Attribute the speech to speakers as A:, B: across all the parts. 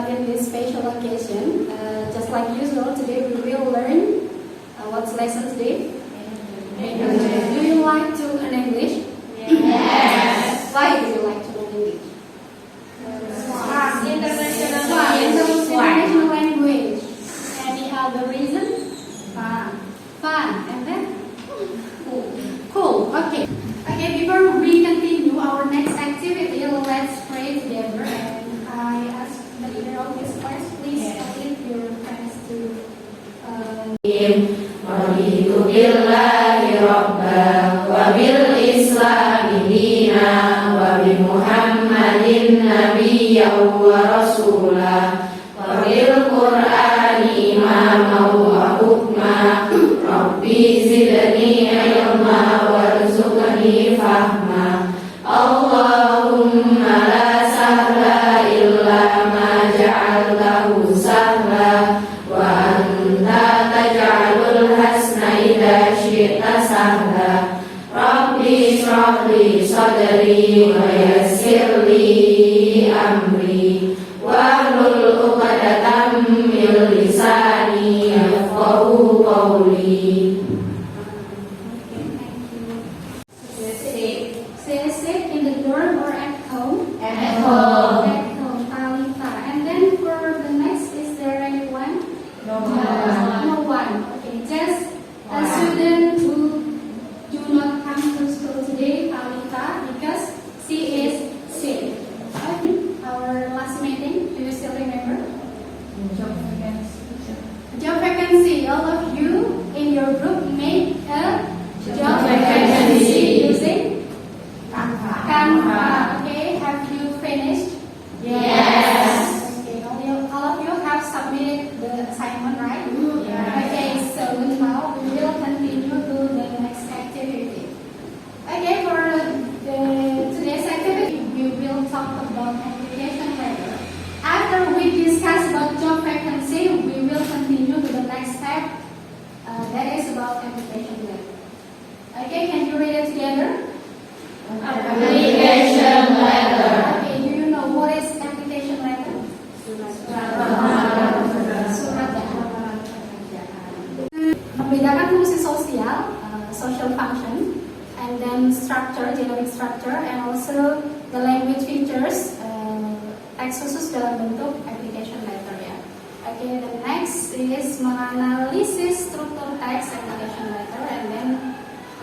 A: in this special occasion. Just like usual, today we will learn what's lesson today? English. Do you like to learn English?
B: Yes.
A: Why do you like to learn English? International language. Any other reason? Fun. And then? Cool. Okay. Okay, before we continue our next activity, let's pray together. And I ask the leader of this class, please lead your friends to
B: Raditu billahi rabba wa bil islami dina wa bi muhammadin nabiyyan wa rasula wa bil qur'ani imaman wa hukma rabbi zidni ilma warzuqni fahma Allahumma la sahla illa ma ja'altahu sahla wa anta taj'alul hasna idza syi'ta sahla rabbi shrah li sadri wa yassir li amri wahlul 'uqdatam min lisani yafqahu qawli.
A: Sit in the dorm or at home?
B: At home.
A: At home, Talita. And then for the next, is there anyone?
B: No
A: No one. Okay, just a student who do not come to school today, Talita, because she is sick. Okay. Our last meeting, do you still remember? Job vacancy. All of you in your group made a job vacancy using Canva. Okay, have you finished?
B: Yes.
A: Okay, all of you have submitted the assignment, right?
B: Yeah.
A: Okay, so now we will continue to the next activity. Okay, for today's activity, we will talk about application letter. After we discuss about job vacancy, we will continue to the next step. That is about application letter. Okay, can you read it together?
B: Application letter.
A: Okay, do you know what is application letter? Surat lamaran pekerjaan. Membedakan fungsi sosial, social function, and then structure, generic structure, and also the language features, teks khusus dalam bentuk application letter ya. Okay, the next is menganalisis struktur teks application letter, and then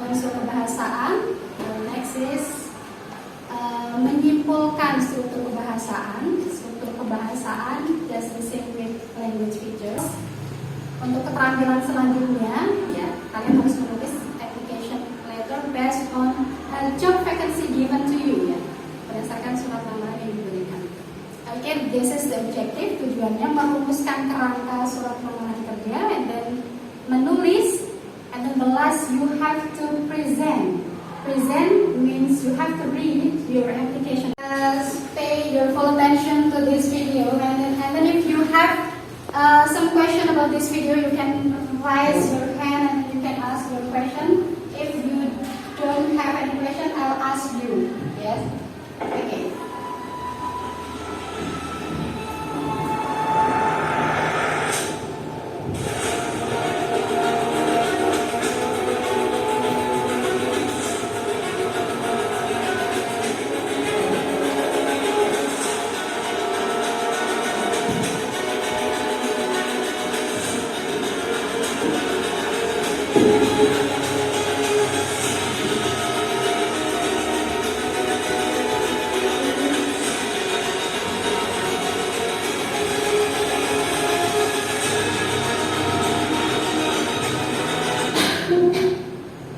A: unsur kebahasaan. The next is menyimpulkan struktur kebahasaan, just the same with language features. Untuk keterampilan selanjutnya, ya, kalian harus menulis application letter based on a job vacancy given to you, ya, berdasarkan surat lamaran yang diberikan. Okay, this is the objective. Tujuannya merumuskan kerangka surat lamaran kerja, and then menulis, and then the last you have to present. Present means you have to read your application. Pay your full attention to this video, and then if you have some question about this video, you can raise your hand and you can ask your question. If you don't have any question, I'll ask you. Yes? Okay.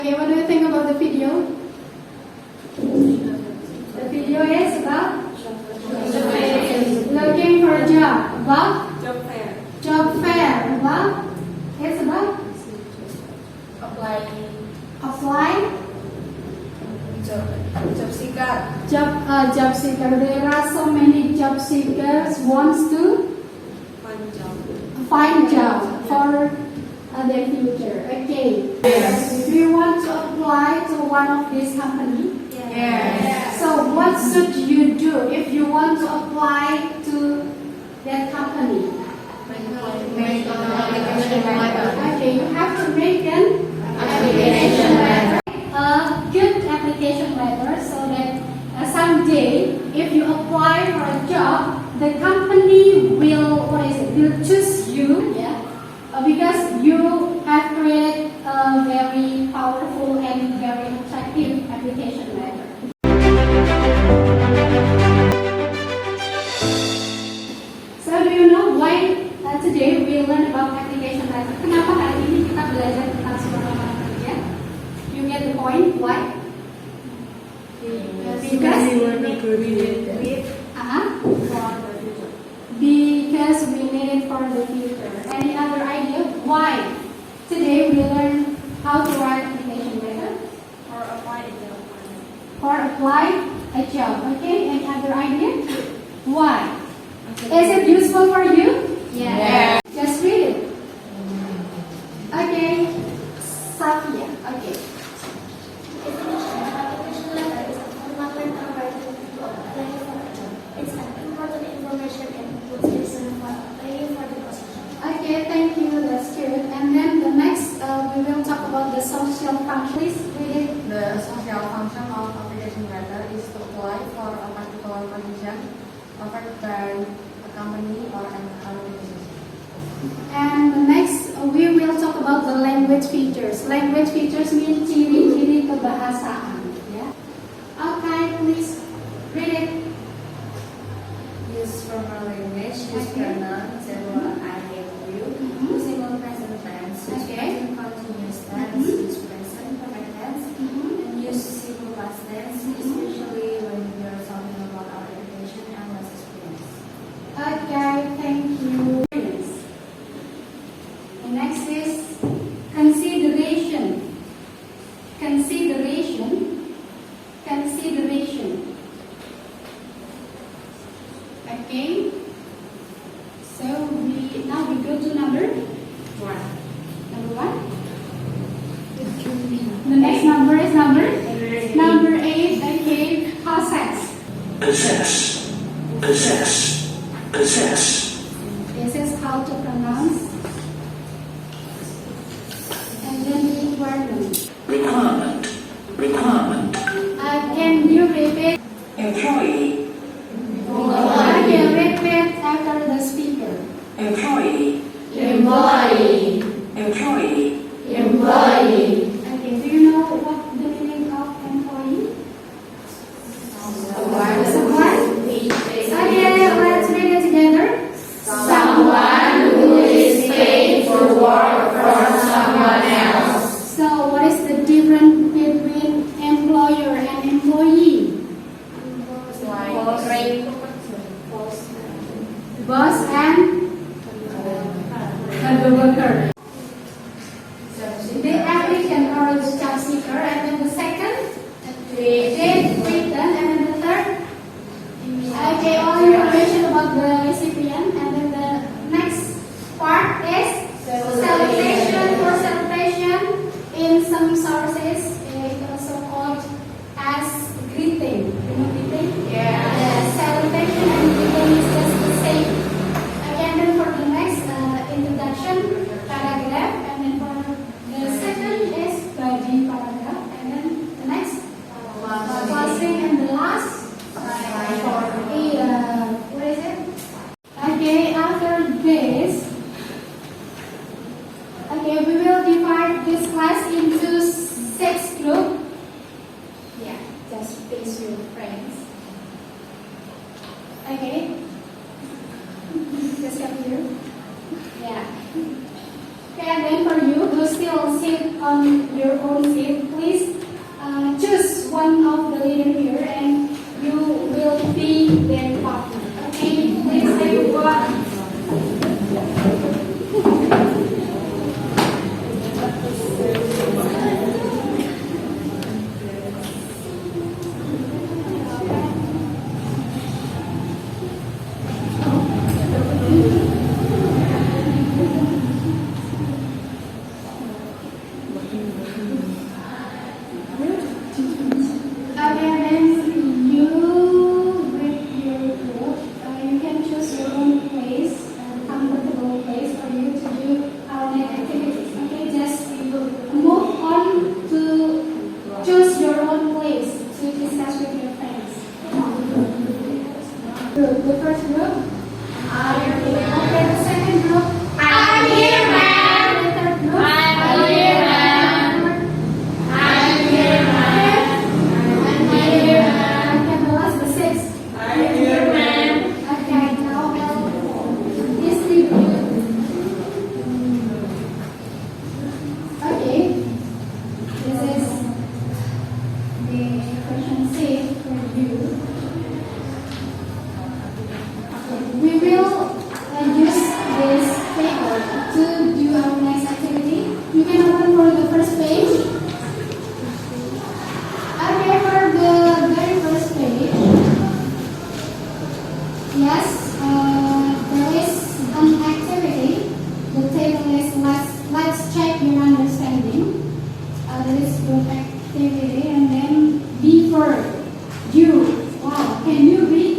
A: Okay, what do you think about the video? The video is about looking for a job. About
B: Job fair.
A: job fair. About it's about
B: Apply. Job seeker.
A: Job seeker. There are so many job seekers wants to find job for their future. Okay.
B: Yes.
A: Do you want to apply to one of these companies?
B: Yes.
A: So what should you do if you want to apply to
B: Make an application letter.
A: Okay, you have to make an
B: Application letter.
A: a good application letter so that someday if you apply for a job, the company will choose you, yeah, because you have created a very powerful and very attractive application letter. So do you know why today we learn about application letter? Kenapa hari ini kita belajar tentang surat lamaran kerja? You get the point? Why? Because because we need it for the future. Any other idea? Why? Today we learn how to write application letter
B: Or apply it.
A: or apply a job. Okay? Any other idea? Why? Is it useful for you?
B: Yeah.
A: Just read it. Okay. Safia. Okay.
C: Application letter is a formal letter written to apply for a job. It's an important information and includes reason for applying for the position.
A: Okay, thank you. That's good. And then the next, we will talk about the social function. Please read it.
D: The social function of application letter is to apply for a particular position offered by a company or an organization.
A: And the next, we will talk about the language features. Language features mean ciri-ciri kebahasaan. Yeah. Okay, please read it.
D: Use formal language, use
A: Okay.
D: pronoun, several I hate you,
A: Mhm.
D: single present tense, use
A: Okay.
D: present continuous tense,
A: Mhm.
D: use present perfect tense,
A: Mhm.
D: and use simple past tense, especially when we are talking about our education and less experience.
A: Okay, thank you. The next is consideration. Consideration. Consideration. Okay. So now we go to number one. Number one. The next number is number 8. Okay. Possess.
E: Possess.
A: This is how to pronounce. And then requirement.
E: Requirement.
A: Can you repeat?
E: Employee.
A: Okay, repeat after the speaker.
E: Employee.
B: Employee.
E: Employee.
B: Employee.
A: Okay, do you know what the meaning of employee? Someone? Okay, let's read it together.
B: Someone who is paid for work for someone else.
A: So, what is the difference between employer and employee? Boss and the worker. The applicant or the job seeker, and then the second, written, and then the third. Okay, all information about the recipient, and then the next part is celebration. For celebration, in some sources, it also called as greeting. You know greeting?
B: Yeah.
A: Celebration and greeting is just the same. Okay, and then for the next introduction paragraph, and then for the second is body paragraph, and then the next closing, and the last. What is it? Okay, after this, okay, we will divide this class into 6 groups. Yeah, just face your friends. Okay. Just come here. Yeah. Okay, and then for you who still sit on your own seat, please choose one of the leader here, and you will be their partner. Okay, please take one. Okay, then you with your group. Group. The first group. Okay, the second group.
B: I'm here, ma'am.
A: The third group.
B: I'm here, ma'am. I'm here, ma'am. I'm here, ma'am.
A: Okay, the last, the sixth.
B: I'm here, ma'am.
A: Okay, now we'll distribute. Okay, this is the question C for you. Okay, we will use this paper to do our next activity. You can open for the first page. Okay, for the very first page. Yes, there is an activity. The table is let's check your understanding. That is good activity, and then before you. Wow, can you read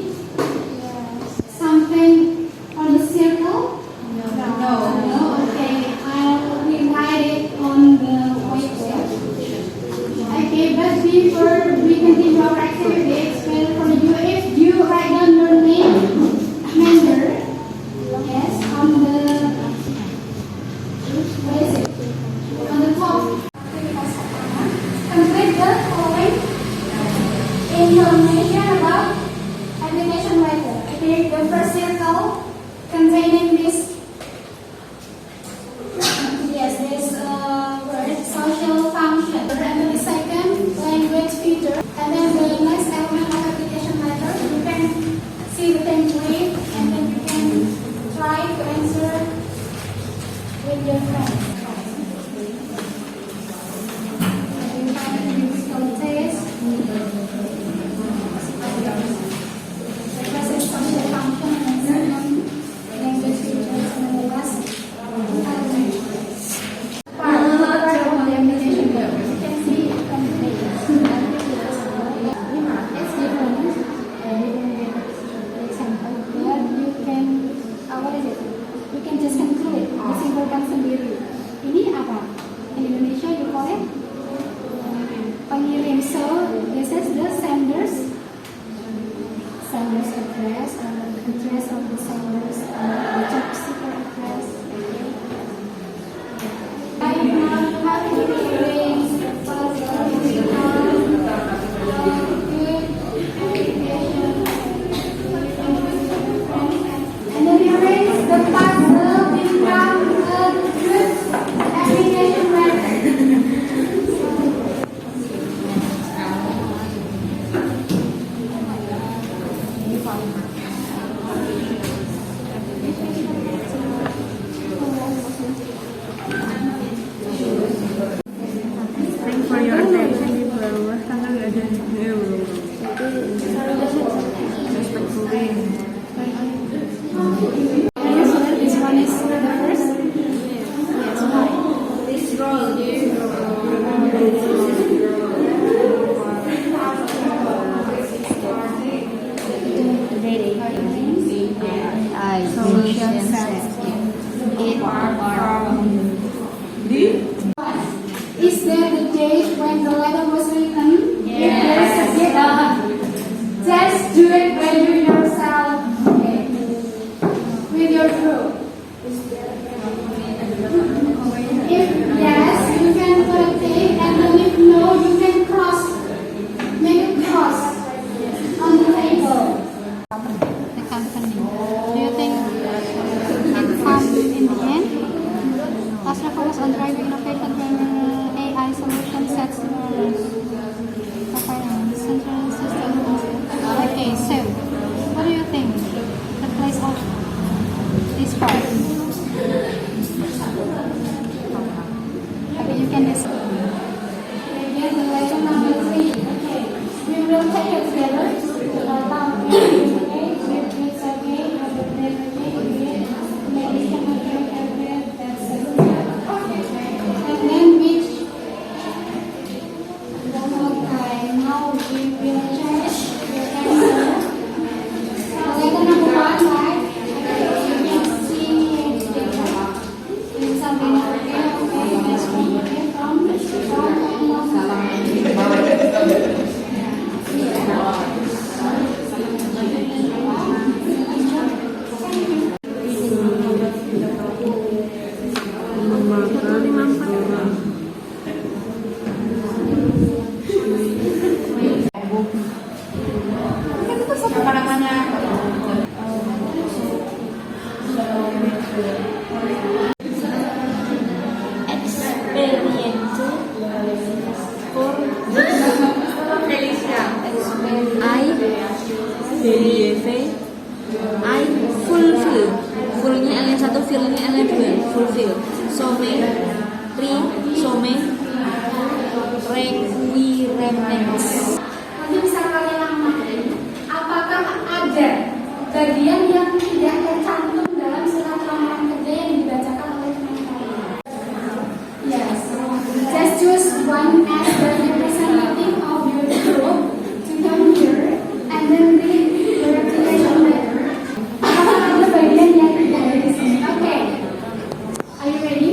A: something on the circle? No. Okay, I'll rewrite it on the whiteboard. Okay, but before we continue our activity, it's better for you if you write down your name, member, yes, on the, what is it? On the top. Complete the following information about application letter. Okay, the first circle containing this, yes, this word, social function. And then the second, language feature. And then the next element of application letter, you can see the template and then you can try to answer with your friends. You find musical taste. The first is social function and second, language features, and then the last, element. Part of the application letter. You can see it complete. It's different. Example, but you can, what is it? You can just conclude. Disimpulkan sendiri. Ini apa? In Indonesia you call it pengirim. So this is the sender's address, address of the sender's job seeker address. I have feelings and then you raise the puzzle become a good application letter.
D: Thanks for your attention. Di bawah tanggal nggak ada respectfully.
A: This one is the first. Yes, why?
B: This role,
F: I mentioned that it
A: Is there the date when the letter was written?
B: Yes.
A: Just do it by you yourself. Okay. With your group. If yes, you can put a tick, and then if no, you can cross. Make a cross on the table.
F: the company. Do you think it comes in the end? CV I fulfill. Fullnya L yang satu, fillnya L yang dua. Fulfill. Some, requirements.
A: Nanti bisa kalian amati, apakah ada bagian yang tidak tercantum dalam surat lamaran kerja yang dibacakan oleh teman kalian? Yes. Just choose one as the representative of your group to come here and then read the application letter. Apakah ada bagian yang tidak ada di sini? Okay. Are you ready?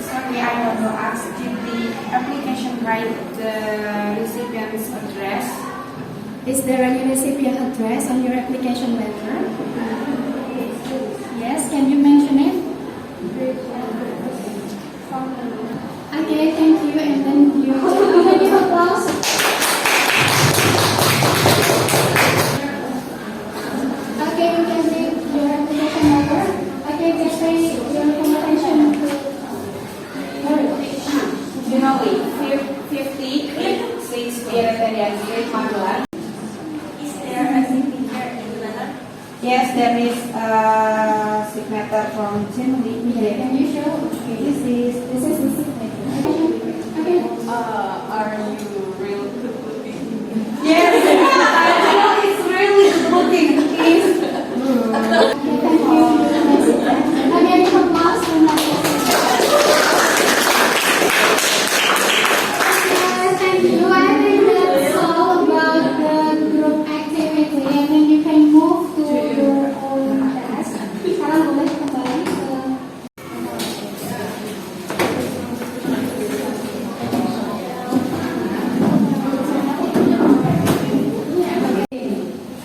D: Sorry, I want to ask, did the application write the recipient's address?
A: Is there any recipient address on your application letter? Yes, can you mention it? Okay, thank you. And then you can give applause. Okay, you can read your application letter. Okay, just say your conversation.
D: Generally, 56 Biaratarian Street, Magelang.
C: Is there a signature in the letter?
D: Yes, there is a signature from Generally.
A: Can you show? Okay, this is the signature. Okay.
D: Are you real good looking? Yes, I know it's really good looking. Please.
A: Thank you. Okay, give applause for my thank you. I think that's all about the group activity, and then you can move to your own desk. Sekarang boleh kembali ke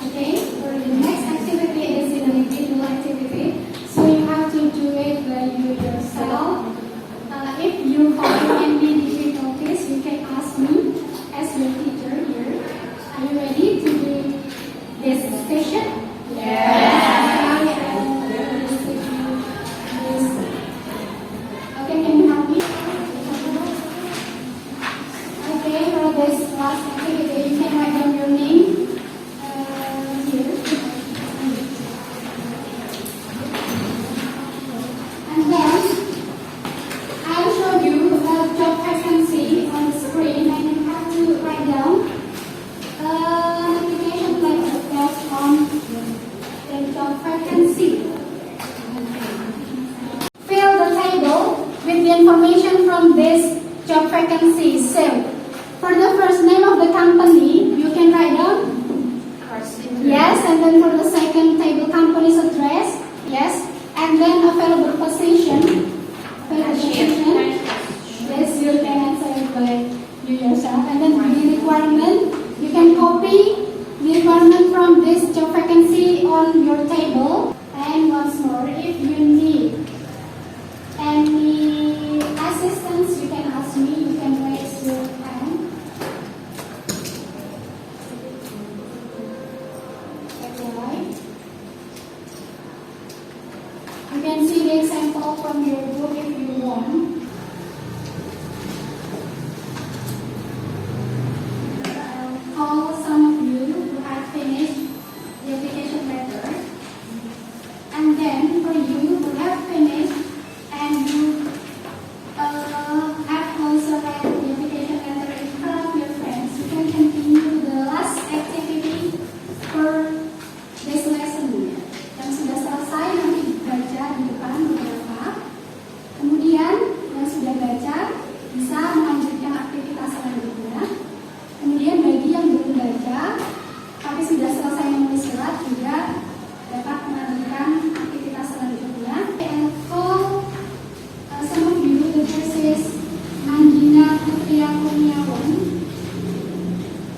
A: Okay, for the next activity is an individual activity, so you have to do it by you yourself. If you find any difficulties, you can ask me as your teacher here. Are you ready to do this session? Okay, can you help me? Okay, for this last activity, you can write down your name here. And then I'll show you a job vacancy on the screen, and you have to write down an application letter based on the job vacancy. Fill the table with the information from this job vacancy. So, for the first name of the company, you can write down yes, and then for the second table, company's address, yes, and then available position. Yes, you can answer it by you yourself. And then the requirement, you can copy the requirement from this job vacancy on your table. And once more, if you need any assistance, you can ask me. You can raise your hand. Okay. You can see the example from your book if you want. Call some of you who have finished the application letter. And then for you who have finished and you have also read the application letter in front of your friends, you can continue the last activity for this lesson. Yang sudah selesai nanti baca di depan beberapa. Kemudian yang sudah baca bisa melanjutkan aktivitas selanjutnya. Kemudian bagi yang belum baca tapi sudah selesai menulis surat juga dapat melanjutkan aktivitas selanjutnya. And call some of you, the first is Anjina Putria Kurniawan.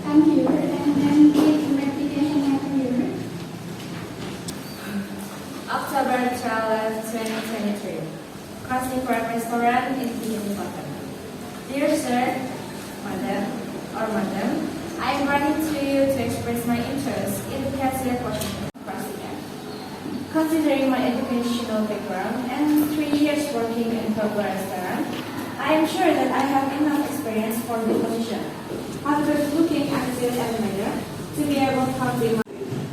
A: Come here and then read the application letter here.
D: October 12, 2023. Casting for a restaurant in Tinggi Kota. Dear Sir, Madam,
G: I am writing to you to express my interest in the cashier position. Considering my educational background and 3 years working in a restaurant, I am sure that I have enough experience for the position. After looking at the elevator, to be able to complete my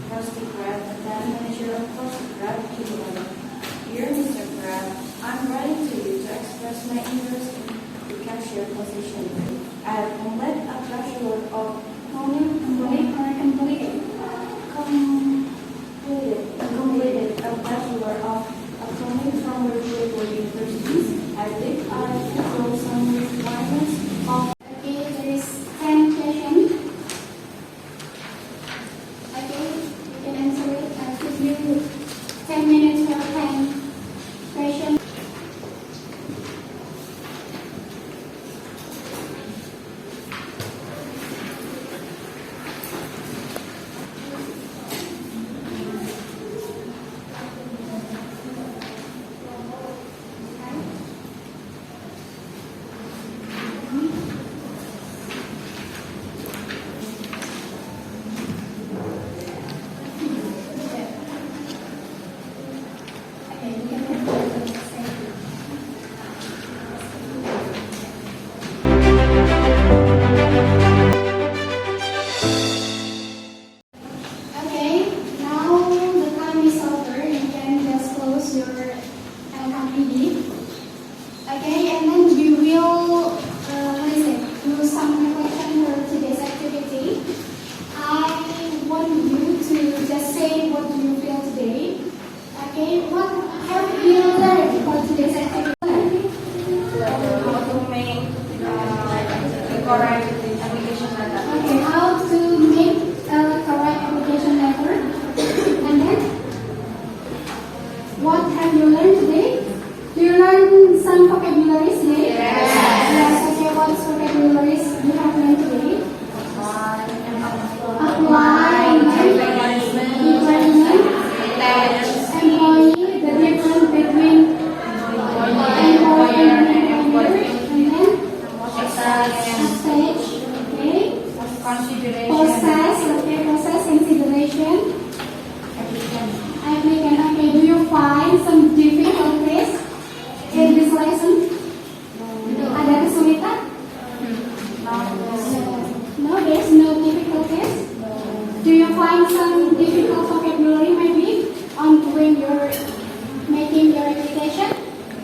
G: postgrad and then manager of postgrad to Dear Mr. Grad, I'm writing to you to express my interest in the cashier position. I have completed a bachelor of completed a bachelor of accounting from reputable universities. I think I fulfill some requirements of.
A: Okay, there is 10 questions. Okay, you can answer it. I'll give you 10 minutes for 10 questions. Okay, you can answer the second. Okay, now the time is over. You can just close your LKPD. Okay, and then you will, do some reflection for today's activity. I want you to just say what you feel today. Okay, what have you learned for today's activity?
G: How to make the correct application letter.
A: Okay, how to make a correct application letter. And then, what have you learned today? Do you learn some vocabularies today? Yes. Okay, what vocabularies you have learned today? Apply, employment, employee, the difference between employee and employer, and then stage, okay?
G: Consideration.
A: Process, consideration. Applicant, okay. Do you find some difficulties in this lesson? Ada kesulitan? No, there's no difficulties. Do you find some difficult vocabulary maybe on when you're making your application?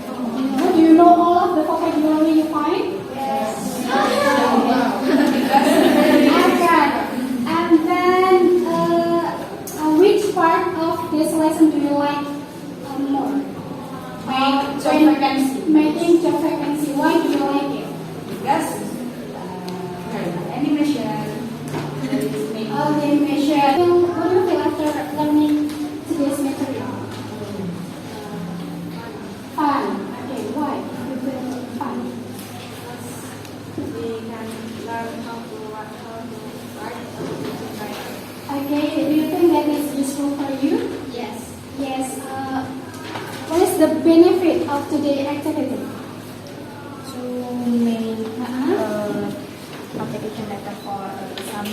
A: No. Do you know all of the vocabulary you find? Yes. Okay. And then, which part of this lesson do you like more?
G: Make job vacancy.
A: Making job vacancy. Why do you like it?
G: Yes. Animation.
A: Animation. What do you feel after learning today's material? Fun. Okay, why? You feel fun.
G: We can learn how to write.
A: Okay, do you think that is useful for you?
C: Yes.
A: Yes. What is the benefit of today's activity?
G: To make application letter for some